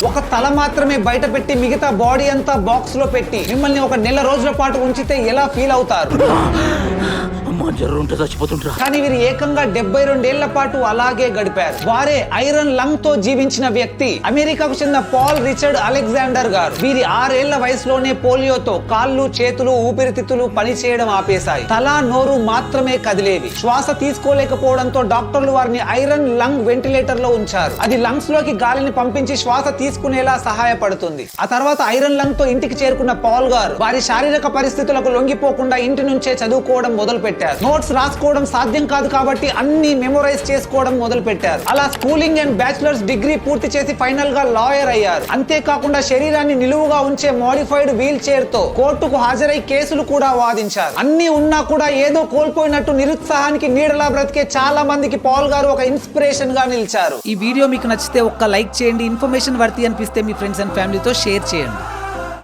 ఒక తల మాత్రమే బయట పెట్టి మిగతా బాడీ అంతా బాక్స్ లో పెట్టి మిమ్మల్ని ఒక నెల రోజుల పాటు ఉంచితే ఎలా ఫీల్ అవుతారు? కానీ వీరు ఏకంగా 72 ఏళ్ల పాటు అలాగే గడిపారు. వారే ఐరన్ లంగ్ తో జీవించిన వ్యక్తి అమెరికాకు చెందిన పాల్ రిచర్డ్ అలెగ్జాండర్ గారు. వీరి 6 ఏళ్ల వయసులోనే పోలియోతో కాళ్ళు, చేతులు, ఊపిరితిత్తులు పనిచేయడం ఆపేశాయి. తల, నోరు మాత్రమే కదిలేవి. శ్వాస తీసుకోలేకపోవడంతో డాక్టర్లు వారిని ఐరన్ లంగ్ వెంటిలేటర్ లో ఉంచారు. అది లంగ్స్ లోకి గాలిని పంపించి శ్వాస తీసుకునేలా సహాయపడుతుంది. ఆ తర్వాత ఐరన్ లంగ్ తో ఇంటికి చేరుకున్న పాల్ గారు వారి శారీరక పరిస్థితులకు లొంగిపోకుండా ఇంటి నుంచే చదువుకోవడం మొదలు పెట్టారు. నోట్స్ రాసుకోవడం సాధ్యం కాదు కాబట్టి అన్ని మెమొరైజ్ చేసుకోవడం మొదలు పెట్టారు. అలా స్కూలింగ్ అండ్ బ్యాచిలర్స్ డిగ్రీ పూర్తి చేసి ఫైనల్ గా లాయర్ అయ్యారు. అంతేకాకుండా శరీరాన్ని నిలువుగా ఉంచే మోడిఫైడ్ వీల్ చైర్ తో కోర్టుకు హాజరై కేసులు కూడా వాదించారు. అన్ని ఉన్నా కూడా ఏదో కోల్పోయినట్టు నిరుత్సాహానికి నీడలా బ్రతికే చాలా మందికి పాల్ గారు ఒక ఇన్స్పిరేషన్ గా నిలిచారు. ఈ వీడియో మీకు నచ్చితే ఒక్క లైక్ చేయండి. ఇన్ఫర్మేషన్ వర్తి అనిపిస్తే మీ ఫ్రెండ్స్ అండ్ ఫ్యామిలీతో షేర్ చేయండి.